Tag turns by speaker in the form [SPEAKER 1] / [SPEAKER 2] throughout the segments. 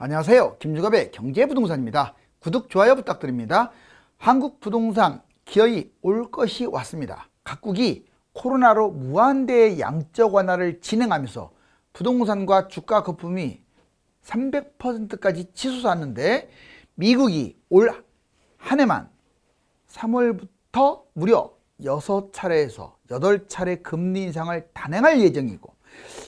[SPEAKER 1] 안녕하세요. 김주갑의 경제부동산입니다. 구독, 좋아요 부탁드립니다. 한국 부동산 기어이 올 것이 왔습니다. 각국이 코로나로 무한대의 양적 완화를 진행하면서 부동산과 주가 거품이 300%까지 치솟았는데, 미국이 올 한 해만 3월부터 무려 6차례에서 8차례 금리 인상을 단행할 예정이고,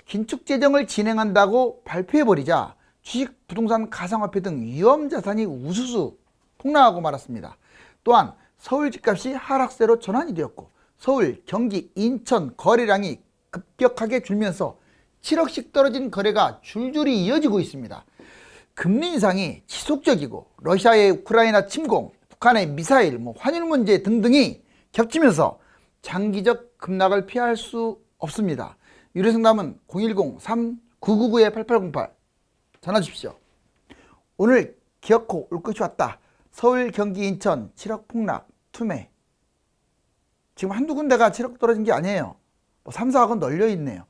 [SPEAKER 1] 긴축 재정을 진행한다고 발표해버리자 주식, 부동산, 가상화폐 등 위험자산이 우수수 폭락하고 말았습니다. 또한 서울 집값이 하락세로 전환이 되었고, 서울, 경기, 인천 거래량이 급격하게 줄면서 7억씩 떨어진 거래가 줄줄이 이어지고 있습니다. 금리 인상이 지속적이고 러시아의 우크라이나 침공, 북한의 미사일, 환율 문제 등등이 겹치면서 장기적 급락을 피할 수 없습니다. 유료상담은 010-3999-8808 전화 주십시오. 오늘 기어코 올 것이 왔다. 서울, 경기, 인천 7억 폭락, 투매. 지금 한두 군데가 7억 떨어진 게 아니에요. 3, 4억은 널려 있네요.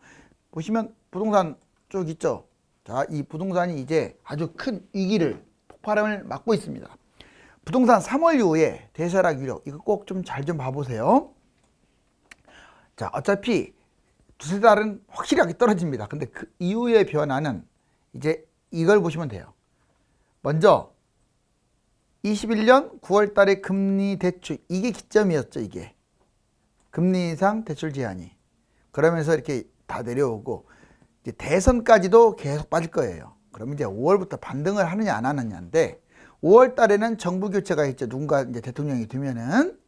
[SPEAKER 1] 보시면 부동산 쭉 있죠. 자, 이 부동산이 이제 아주 큰 위기를, 폭발함을 맞고 있습니다. 부동산 3월 이후에 대세하락 이력, 이거 꼭 좀 잘 좀 봐보세요. 자, 어차피 두세 달은 확실하게 떨어집니다. 근데 그 이후의 변화는 이제 이걸 보시면 돼요. 먼저 21년 9월 달에 금리 대출, 이게 기점이었죠. 이게 금리 인상 대출 제한이, 그러면서 이렇게 다 내려오고, 이제 대선까지도 계속 빠질 거예요. 그러면 이제 5월부터 반등을 하느냐 안 하느냐인데, 5월 달에는 정부 교체가 있죠. 누군가 이제 대통령이 되면은.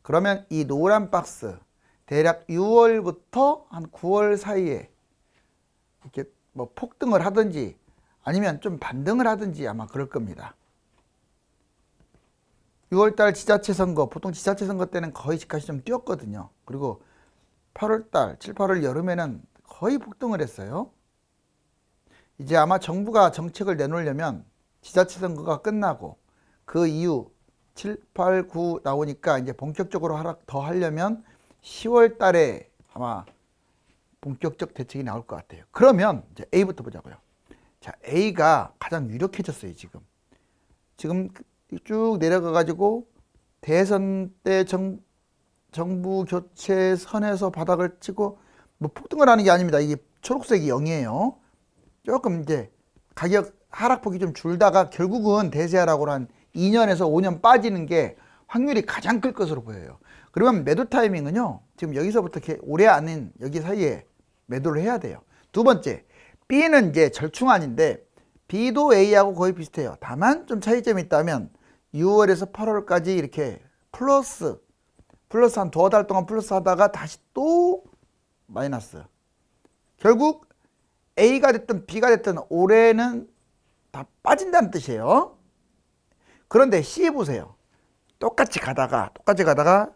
[SPEAKER 1] 그러면 이 노란 박스 대략 6월부터 한 9월 사이에 이렇게 폭등을 하든지 아니면 좀 반등을 하든지 아마 그럴 겁니다. 6월달 지자체 선거, 보통 지자체 선거 때는 거의 집값이 좀 뛰었거든요. 그리고 8월달, 7, 8월 여름에는 거의 폭등을 했어요. 이제 아마 정부가 정책을 내놓으려면 지자체 선거가 끝나고 그 이후 7, 8, 9 나오니까 이제 본격적으로 하락 더 하려면 10월 달에 아마 본격적 대책이 나올 것 같아요. 그러면 이제 A부터 보자고요. 자, A가 가장 유력해졌어요. 지금 쭉 내려가 가지고 대선 때 정부 교체 선에서 바닥을 치고 폭등을 하는 게 아닙니다. 이게 초록색이 0이에요. 조금 이제 가격 하락폭이 좀 줄다가 결국은 대세하락으로 한 2년에서 5년 빠지는 게 확률이 가장 클 것으로 보여요. 그러면 매도 타이밍은요, 지금 여기서부터 이렇게 오래 아닌 여기 사이에 매도를 해야 돼요. 두 번째, B는 이제 절충안인데 B도 A하고 거의 비슷해요. 다만 좀 차이점이 있다면 6월에서 8월까지 이렇게 플러스 한 두어 달 동안 플러스 하다가 다시 또 마이너스. 결국 A가 됐든 B가 됐든 올해는 다 빠진다는 뜻이에요. 그런데 C 보세요. 똑같이 가다가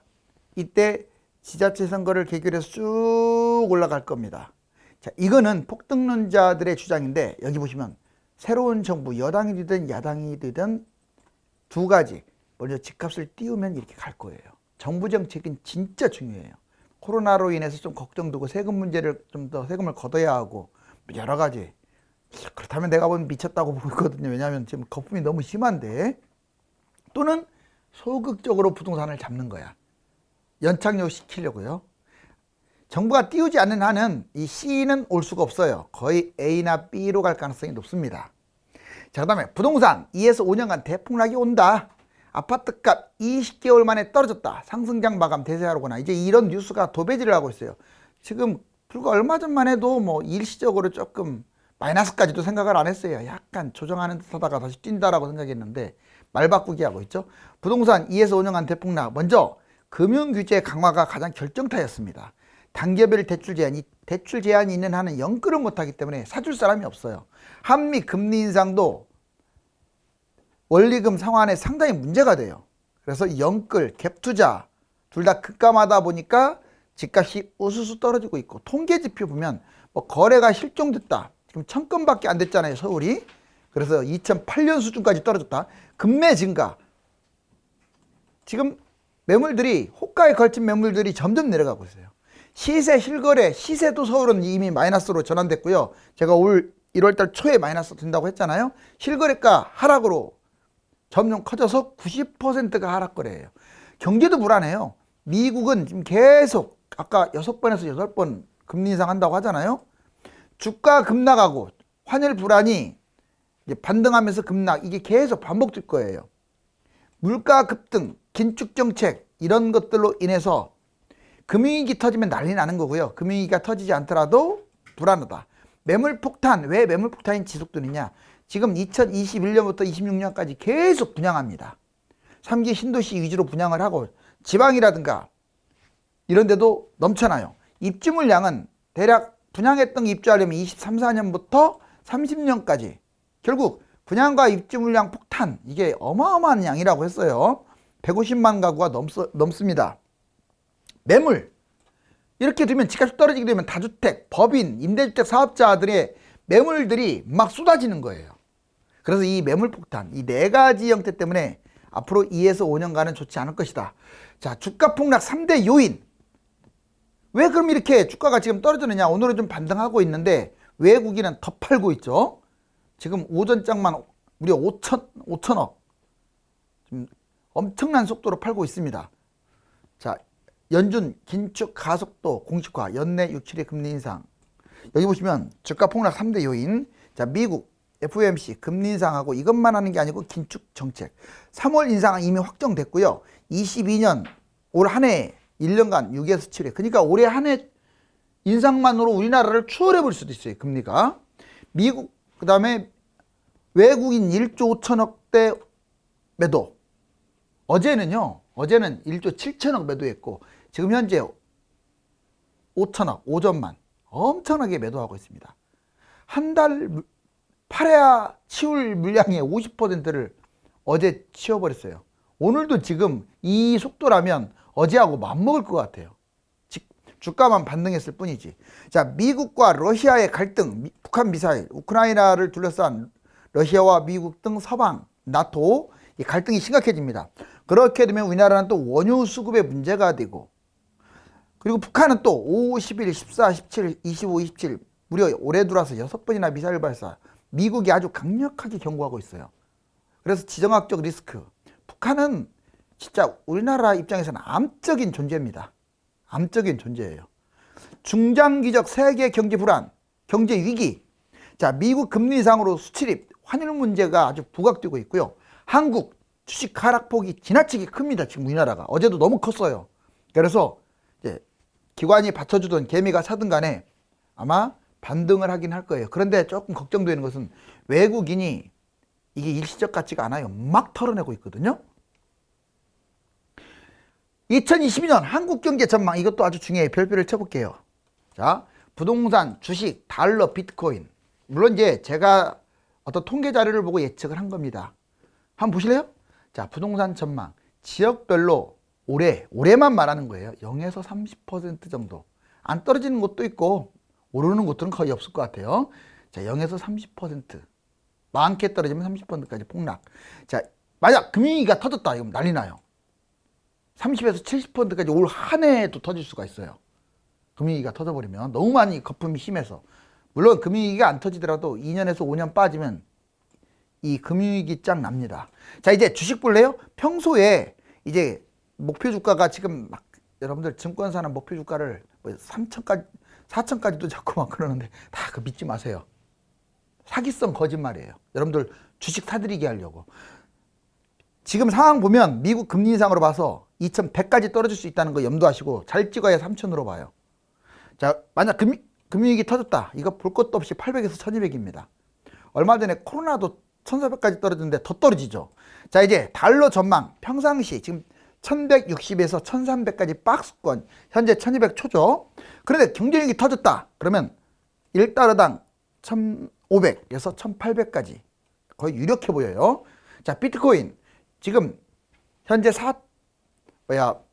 [SPEAKER 1] 이때 지자체 선거를 계기로 해서 쭉 올라갈 겁니다. 자, 이거는 폭등론자들의 주장인데, 여기 보시면 새로운 정부, 여당이 되든 야당이 되든 두 가지. 먼저 집값을 띄우면 이렇게 갈 거예요. 정부 정책은 진짜 중요해요. 코로나로 인해서 좀 걱정되고 세금 문제를 좀 더 세금을 걷어야 하고 여러 가지. 그렇다면 내가 보면 미쳤다고 보고 있거든요. 왜냐하면 지금 거품이 너무 심한데. 또는 소극적으로 부동산을 잡는 거야. 연착륙 시키려고요. 정부가 띄우지 않는 한은 이 C는 올 수가 없어요. 거의 A나 B로 갈 가능성이 높습니다. 자, 그 다음에 부동산 2에서 5년간 대폭락이 온다. 아파트값 20개월 만에 떨어졌다. 상승장 마감 대세하로구나. 이제 이런 뉴스가 도배질을 하고 있어요. 지금 불과 얼마 전만 해도 일시적으로 조금 마이너스까지도 생각을 안 했어요. 약간 조정하는 듯 하다가 다시 뛴다라고 생각했는데 말 바꾸기 하고 있죠. 부동산 2에서 5년간 대폭락. 먼저 금융규제 강화가 가장 결정타였습니다. 단계별 대출 제한이 있는 한은 연끌을 못하기 때문에 사줄 사람이 없어요. 한미 금리 인상도 원리금 상환에 상당히 문제가 돼요. 그래서 연끌, 갭투자 둘 다 급감하다 보니까 집값이 우수수 떨어지고 있고, 통계지표 보면 거래가 실종됐다. 지금 1000건밖에 안 됐잖아요, 서울이. 그래서 2008년 수준까지 떨어졌다. 금매 증가. 지금 매물들이, 호가에 걸친 매물들이 점점 내려가고 있어요. 시세 실거래, 시세도 서울은 이미 마이너스로 전환됐고요. 제가 올 1월달 초에 마이너스 된다고 했잖아요. 실거래가 하락으로 점점 커져서 90%가 하락거래예요. 경제도 불안해요. 미국은 지금 계속 아까 6번에서 8번 금리 인상한다고 하잖아요. 주가 급락하고 환율 불안이 이제 반등하면서 급락, 이게 계속 반복될 거예요. 물가 급등, 긴축 정책 이런 것들로 인해서 금융위기 터지면 난리 나는 거고요. 금융위기가 터지지 않더라도 불안하다. 매물 폭탄, 왜 매물 폭탄이 지속되느냐? 지금 2021년부터 26년까지 계속 분양합니다. 3기 신도시 위주로 분양을 하고 지방이라든가 이런 데도 넘쳐나요. 입주 물량은 대략 분양했던 거 입주하려면 23, 4년부터 30년까지 결국 분양과 입주 물량 폭탄, 이게 어마어마한 양이라고 했어요. 150만 가구가 넘습니다. 매물, 이렇게 되면 집값이 떨어지게 되면 다주택, 법인, 임대주택 사업자들의 매물들이 막 쏟아지는 거예요. 그래서 이 매물 폭탄, 이 4가지 형태 때문에 앞으로 2에서 5년간은 좋지 않을 것이다. 자, 주가 폭락 3대 요인. 왜 그럼 이렇게 주가가 지금 떨어지느냐? 오늘은 좀 반등하고 있는데 외국인은 더 팔고 있죠. 지금 오전장만 무려 5천억. 지금 엄청난 속도로 팔고 있습니다. 자, 연준 긴축 가속도 공식화, 연내 6, 7의 금리 인상. 여기 보시면 주가 폭락 3대 요인. 자, 미국 FOMC 금리 인상하고 이것만 하는 게 아니고 긴축 정책. 3월 인상은 이미 확정됐고요. 22년 올 한 해 1년간 6에서 7회. 그러니까 올해 한 해 인상만으로 우리나라를 추월해 볼 수도 있어요. 금리가. 미국 그다음에 외국인 1조 5천억대 매도. 어제는 1조 7천억 매도했고 지금 현재 5천억, 5전만 엄청나게 매도하고 있습니다. 한 달 팔아야 치울 물량의 50%를 어제 치워버렸어요. 오늘도 지금 이 속도라면 어제하고 맞먹을 것 같아요. 주가만 반등했을 뿐이지. 자, 미국과 러시아의 갈등, 북한 미사일, 우크라이나를 둘러싼 러시아와 미국 등 서방, 나토 이 갈등이 심각해집니다. 그렇게 되면 우리나라는 또 원유 수급의 문제가 되고, 그리고 북한은 또 5, 11, 14, 17, 25, 27 무려 올해 들어와서 6번이나 미사일 발사, 미국이 아주 강력하게 경고하고 있어요. 그래서 지정학적 리스크, 북한은 진짜 우리나라 입장에서는 암적인 존재입니다. 암적인 존재예요. 중장기적 세계 경제 불안, 경제 위기. 자, 미국 금리 인상으로 수출입, 환율 문제가 아주 부각되고 있고요. 한국 주식 하락폭이 지나치게 큽니다. 지금 우리나라가. 어제도 너무 컸어요. 그래서 이제 기관이 받쳐주던 개미가 사든 간에 아마 반등을 하긴 할 거예요. 그런데 조금 걱정되는 것은 외국인이 이게 일시적 같지가 않아요. 막 털어내고 있거든요. 2022년 한국 경제 전망, 이것도 아주 중요해요. 별표를 쳐볼게요. 자, 부동산, 주식, 달러, 비트코인. 물론 이제 제가 어떤 통계 자료를 보고 예측을 한 겁니다. 한번 보실래요? 자, 부동산 전망. 지역별로 올해만 말하는 거예요. 0에서 30% 정도. 안 떨어지는 곳도 있고 오르는 곳들은 거의 없을 것 같아요. 자, 0에서 30%. 많게 떨어지면 30%까지 폭락. 자, 만약 금융위기가 터졌다. 이러면 난리 나요. 30에서 70%까지 올 한 해에도 터질 수가 있어요. 금융위기가 터져버리면 너무 많이 거품이 심해서. 물론 금융위기가 안 터지더라도 2년에서 5년 빠지면 이 금융위기 짱 납니다. 자, 이제 주식 볼래요? 평소에 이제 목표 주가가 지금 막 여러분들 증권사는 목표 주가를 뭐 3천까지 4천까지도 잡고 막 그러는데 다 그 믿지 마세요. 사기성 거짓말이에요. 여러분들 주식 사들이게 하려고. 지금 상황 보면 미국 금리 인상으로 봐서 2100까지 떨어질 수 있다는 거 염두하시고 잘 찍어야 3000으로 봐요. 자, 만약 금융위기 터졌다. 이거 볼 것도 없이 800에서 1200입니다. 얼마 전에 코로나도 1400까지 떨어졌는데 더 떨어지죠. 자, 이제 달러 전망. 평상시 지금 1160에서 1300까지 박스권. 현재 1200 초죠. 그런데 경제위기 터졌다. 그러면 1달러당 1500에서 1800까지 거의 유력해 보여요. 자, 비트코인. 지금 현재 대략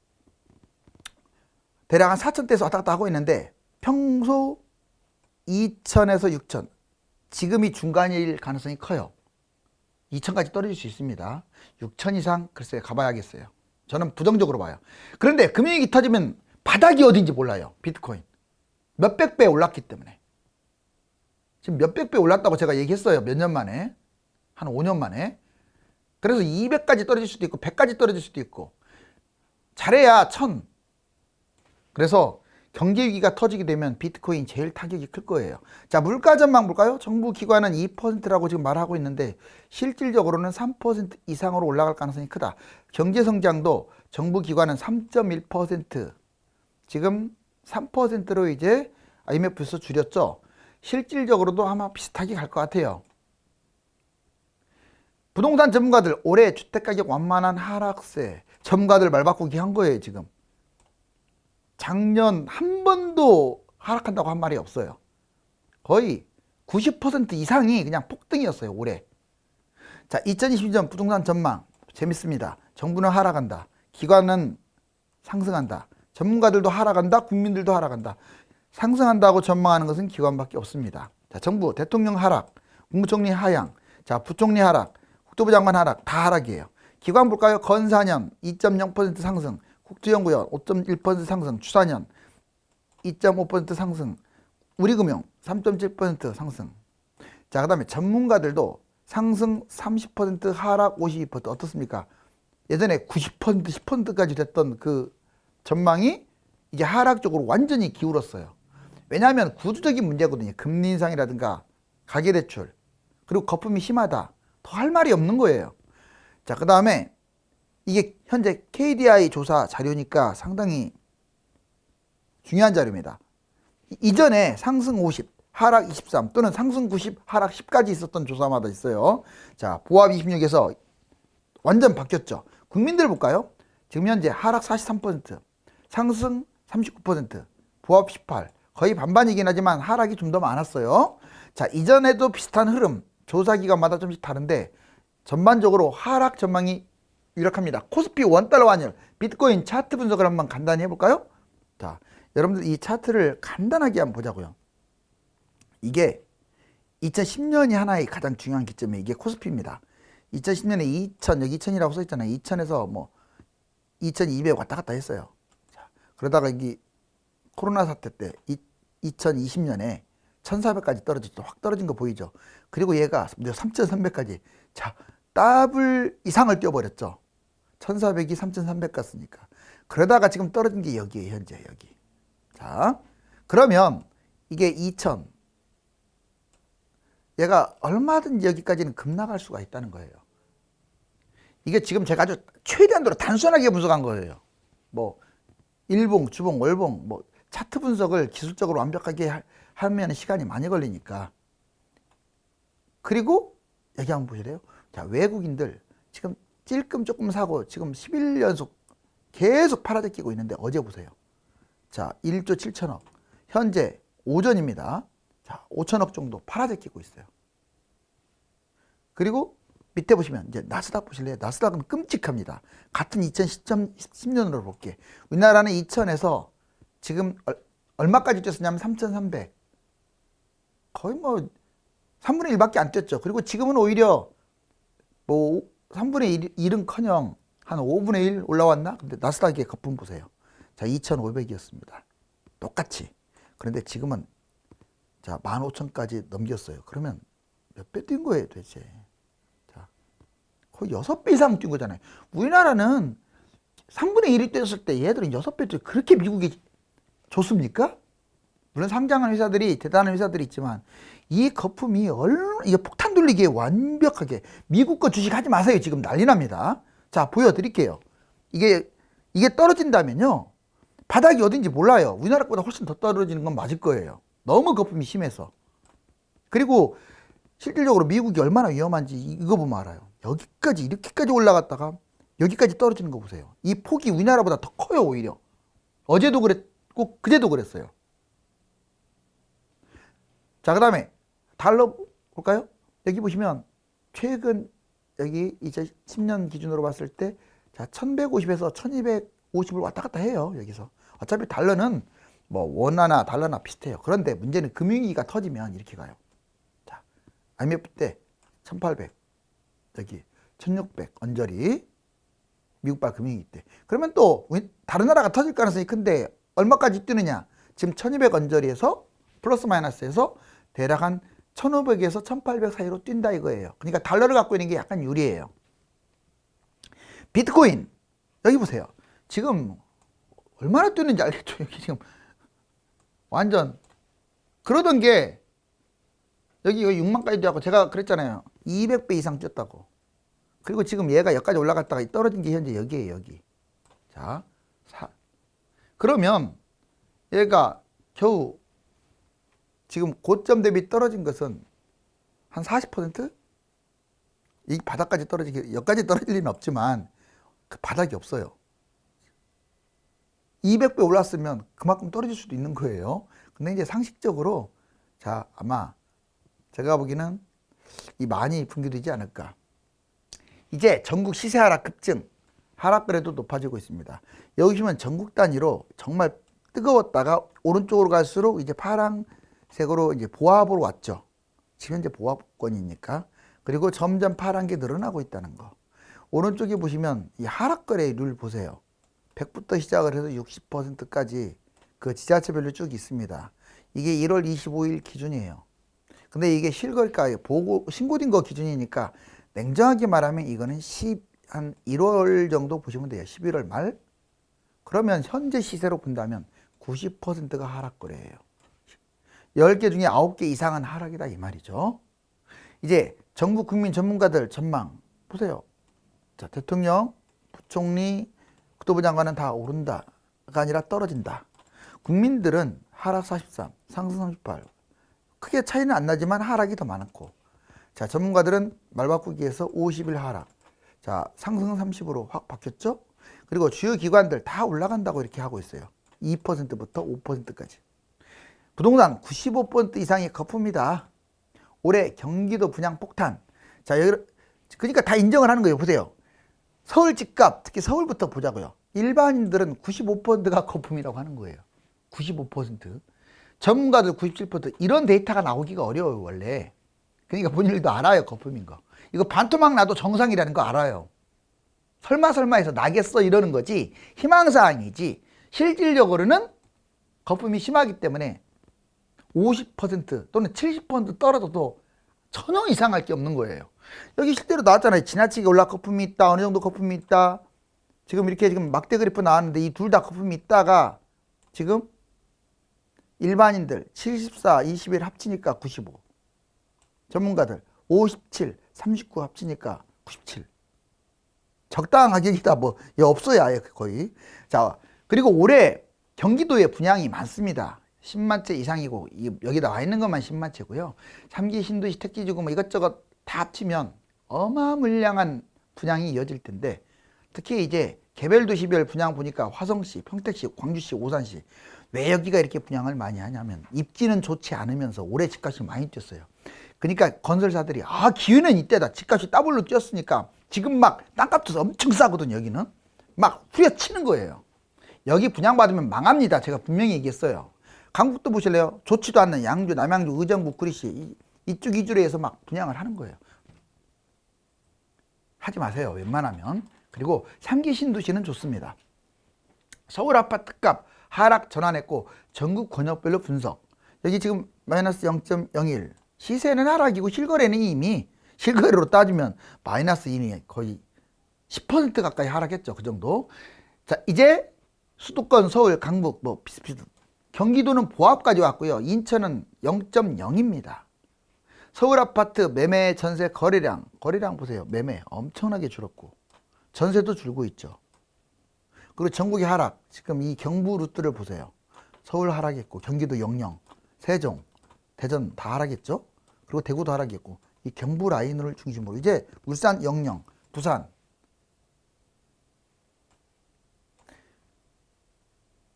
[SPEAKER 1] 한 4,000대에서 왔다 갔다 하고 있는데 평소 2,000에서 6,000, 지금이 중간일 가능성이 커요. 2,000까지 떨어질 수 있습니다. 6,000 이상 글쎄 가봐야겠어요. 저는 부정적으로 봐요. 그런데 금융위기 터지면 바닥이 어딘지 몰라요. 비트코인 몇백 배 올랐기 때문에. 지금 몇백 배 올랐다고 제가 얘기했어요. 몇 년 만에. 한 5년 만에. 그래서 200까지 떨어질 수도 있고 100까지 떨어질 수도 있고 잘해야 1000. 그래서 경제 위기가 터지게 되면 비트코인 제일 타격이 클 거예요. 자, 물가 전망 볼까요? 정부 기관은 2%라고 지금 말하고 있는데 실질적으로는 3% 이상으로 올라갈 가능성이 크다. 경제 성장도 정부 기관은 3.1%, 지금 3%로 이제 IMF에서 줄였죠. 실질적으로도 아마 비슷하게 갈 것 같아요. 부동산 전문가들 올해 주택가격 완만한 하락세, 전문가들 말 바꾸기 한 거예요. 지금 작년 한 번도 하락한다고 한 말이 없어요. 거의 90% 이상이 그냥 폭등이었어요. 올해. 자, 2022년 부동산 전망 재밌습니다. 정부는 하락한다, 기관은 상승한다, 전문가들도 하락한다, 국민들도 하락한다. 상승한다고 전망하는 것은 기관밖에 없습니다. 자, 정부, 대통령 하락, 국무총리 하향, 자, 부총리 하락, 국토부 장관 하락, 다 하락이에요. 기관 볼까요? 건사년 2.0% 상승, 국토연구원 5.1% 상승, 추사년 2.5% 상승, 우리금융 3.7% 상승. 자, 그 다음에 전문가들도 상승 30%, 하락 52%. 어떻습니까? 예전에 90%, 10%까지 됐던 그 전망이 이제 하락 쪽으로 완전히 기울었어요. 왜냐하면 구조적인 문제거든요. 금리 인상이라든가 가계대출, 그리고 거품이 심하다. 더 할 말이 없는 거예요. 자, 그 다음에 이게 현재 KDI 조사 자료니까 상당히 중요한 자료입니다. 이전에 상승 50, 하락 23 또는 상승 90, 하락 10까지 있었던 조사마다 있어요. 자, 보합 26에서 완전 바뀌었죠. 국민들 볼까요? 지금 현재 하락 43%, 상승 39%, 보합 18, 거의 반반이긴 하지만 하락이 좀 더 많았어요. 자, 이전에도 비슷한 흐름, 조사 기간마다 좀씩 다른데 전반적으로 하락 전망이 유력합니다. 코스피 원달러 환율, 비트코인 차트 분석을 한번 간단히 해볼까요? 자, 여러분들 이 차트를 간단하게 한번 보자고요. 이게 2010년이 하나의 가장 중요한 기점이에요. 이게 코스피입니다. 2010년에 2000, 여기 2000이라고 써있잖아요. 2000에서 뭐 2200 왔다 갔다 했어요. 자, 그러다가 이게 코로나 사태 때 2020년에 1400까지 떨어졌죠. 확 떨어진 거 보이죠? 그리고 얘가 3300까지, 자, 더블 이상을 뛰어버렸죠. 1400이 3300 갔으니까. 그러다가 지금 떨어진 게 여기에요. 현재 여기. 자, 그러면 이게 2000, 얘가 얼마든지 여기까지는 급락할 수가 있다는 거예요. 이게 지금 제가 아주 최대한으로 단순하게 분석한 거예요. 뭐 일봉, 주봉, 월봉, 뭐 차트 분석을 기술적으로 완벽하게 하면 시간이 많이 걸리니까. 그리고 여기 한번 보시래요. 자, 외국인들 지금 찔끔 조금 사고 지금 11일 연속 계속 팔아제끼고 있는데 어제 보세요. 자, 1조 7천억. 현재 오전입니다. 자, 5천억 정도 팔아제끼고 있어요. 그리고 밑에 보시면 이제 나스닥 보실래요? 나스닥은 끔찍합니다. 같은 2010년으로 볼게. 우리나라는 2000에서 지금 얼마까지 뛰었냐면 3,300. 거의 뭐 3분의 1밖에 안 뛰었죠. 그리고 지금은 오히려 뭐 3분의 1은커녕 한 5분의 1 올라왔나? 근데 나스닥의 거품 보세요. 자, 2,500이었습니다. 똑같이. 그런데 지금은 자, 15,000까지 넘겼어요. 그러면 몇 배 뛴 거예요, 도대체? 자, 거의 6배 이상 뛴 거잖아요. 우리나라는 3분의 1이 뛰었을 때 얘들은 6배 뛰어. 그렇게 미국이 좋습니까? 물론 상장한 회사들이, 대단한 회사들이 있지만 이 거품이 이게 폭탄 돌리기에 완벽하게, 미국 거 주식 하지 마세요. 지금 난리 납니다. 자, 보여드릴게요. 이게 떨어진다면요, 바닥이 어딘지 몰라요. 우리나라 보다 훨씬 더 떨어지는 건 맞을 거예요. 너무 거품이 심해서. 그리고 실질적으로 미국이 얼마나 위험한지 이거 보면 알아요. 여기까지 이렇게까지 올라갔다가 여기까지 떨어지는 거 보세요. 이 폭이 우리나라보다 더 커요. 오히려 어제도 그랬고 그제도 그랬어요. 자, 그 다음에 달러 볼까요? 여기 보시면 최근 여기 2010년 기준으로 봤을 때 자, 1150에서 1250을 왔다 갔다 해요. 여기서 어차피 달러는 뭐 원화나 달러나 비슷해요. 그런데 문제는 금융위기가 터지면 이렇게 가요. 자, IMF 때 1800, 여기 1600 언저리, 미국발 금융위기 때. 그러면 또 다른 나라가 터질 가능성이 큰데 얼마까지 뛰느냐? 지금 1200 언저리에서 플러스 마이너스에서 대략 한 1500에서 1800 사이로 뛴다 이거예요. 그러니까 달러를 갖고 있는 게 약간 유리해요. 비트코인 여기 보세요. 지금 얼마나 뛰는지 알겠죠? 여기 지금 완전 그러던 게 여기 6만까지 뛰었고 제가 그랬잖아요. 200배 이상 뛰었다고. 그리고 지금 얘가 여기까지 올라갔다가 떨어진 게 현재 여기에요. 여기. 자, 그러면 얘가 겨우 지금 고점 대비 떨어진 것은 한 40%? 이 바닥까지 여기까지 떨어질 리는 없지만 그 바닥이 없어요. 200배 올랐으면 그만큼 떨어질 수도 있는 거예요. 근데 이제 상식적으로 자 아마 제가 보기에는 이 많이 분기되지 않을까. 이제 전국 시세 하락 급증, 하락거래도 높아지고 있습니다. 여기 보시면 전국 단위로 정말 뜨거웠다가 오른쪽으로 갈수록 이제 파란색으로 이제 보합으로 왔죠. 지금 현재 보합권이니까. 그리고 점점 파란 게 늘어나고 있다는 거. 오른쪽에 보시면 이 하락거래율 보세요. 100부터 시작을 해서 60%까지 그 지자체별로 쭉 있습니다. 이게 1월 25일 기준이에요. 근데 이게 실거래가 보고 신고된 거 기준이니까 냉정하게 말하면 이거는 한 1월 정도 보시면 돼요. 11월 말. 그러면 현재 시세로 본다면 90%가 하락거래예요. 10개 중에 9개 이상은 하락이다 이 말이죠. 이제 전국 국민 전문가들 전망 보세요. 자, 대통령, 부총리, 국토부 장관은 다 오른다가 아니라 떨어진다. 국민들은 하락 43, 상승 38. 크게 차이는 안 나지만 하락이 더 많고. 자, 전문가들은 말 바꾸기에서 50일 하락. 자, 상승 30으로 확 바뀌었죠? 그리고 주요 기관들 다 올라간다고 이렇게 하고 있어요. 2%부터 5%까지. 부동산 95% 이상이 거품이다. 올해 경기도 분양 폭탄. 자, 그러니까 다 인정을 하는 거예요. 보세요. 서울 집값, 특히 서울부터 보자고요. 일반인들은 95%가 거품이라고 하는 거예요. 95%. 전문가들 97%. 이런 데이터가 나오기가 어려워요, 원래. 그러니까 본인들도 알아요, 거품인 거. 이거 반토막 나도 정상이라는 거 알아요. 설마 해서 나겠어 이러는 거지 희망사항이지 실질적으로는 거품이 심하기 때문에 50% 또는 70% 떨어져도 전혀 이상할 게 없는 거예요. 여기 실제로 나왔잖아요. 지나치게 올라 거품이 있다. 어느 정도 거품이 있다. 지금 이렇게 지금 막대 그래프 나왔는데 이 둘 다 거품이 있다가 지금 일반인들 74, 21 합치니까 95. 전문가들 57, 39 합치니까 97. 적당한 가격이다. 뭐 없어요. 아예 거의. 자, 그리고 올해 경기도에 분양이 많습니다. 10만 채 이상이고 여기 나와 있는 것만 10만 채고요. 3기 신도시 택지지구 뭐 이것저것 다 합치면 어마무량한 분양이 이어질 텐데 특히 이제 개별 도시별 분양 보니까 화성시, 평택시, 광주시, 오산시 왜 여기가 이렇게 분양을 많이 하냐면 입지는 좋지 않으면서 올해 집값이 많이 뛰었어요. 그러니까 건설사들이 기회는 이때다. 집값이 더블로 뛰었으니까 지금 막 땅값도 엄청 싸거든요. 여기는 막 후려치는 거예요. 여기 분양받으면 망합니다. 제가 분명히 얘기했어요. 강북도 보실래요? 좋지도 않는 양주, 남양주, 의정부, 구리시 이쪽 위주로 해서 막 분양을 하는 거예요. 하지 마세요. 웬만하면. 그리고 3기 신도시는 좋습니다. 서울 아파트값 하락 전환했고 전국 권역별로 분석. 여기 지금 마이너스 0.01 시세는 하락이고 실거래는 이미 실거래로 따지면 마이너스 이미 거의 10% 가까이 하락했죠. 그 정도. 자, 이제 수도권 서울 강북 뭐 비슷비슷. 경기도는 보합까지 왔고요. 인천은 0.0입니다. 서울 아파트 매매 전세 거래량 보세요. 매매 엄청나게 줄었고 전세도 줄고 있죠. 그리고 전국의 하락. 지금 이 경부 루트를 보세요. 서울 하락했고 경기도 00, 세종, 대전 다 하락했죠. 그리고 대구도 하락했고 이 경부 라인을 중심으로 이제 울산 00, 부산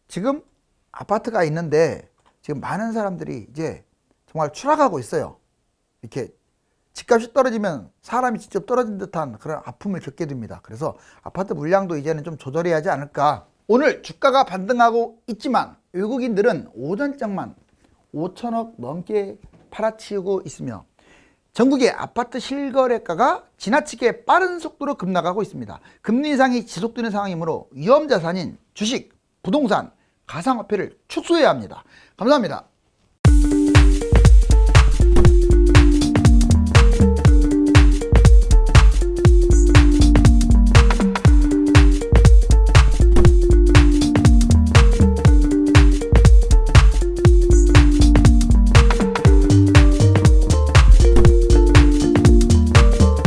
[SPEAKER 1] 지금 아파트가 있는데 지금 많은 사람들이 이제 정말 추락하고 있어요. 이렇게 집값이 떨어지면 사람이 직접 떨어진 듯한 그런 아픔을 겪게 됩니다. 그래서 아파트 물량도 이제는 좀 조절해야 하지 않을까. 오늘 주가가 반등하고 있지만 외국인들은 오전장만 5천억 넘게 팔아치우고 있으며 전국의 아파트 실거래가가 지나치게 빠른 속도로 급락하고 있습니다. 금리 인상이 지속되는 상황이므로 위험자산인 주식, 부동산, 가상화폐를 축소해야 합니다. 감사합니다.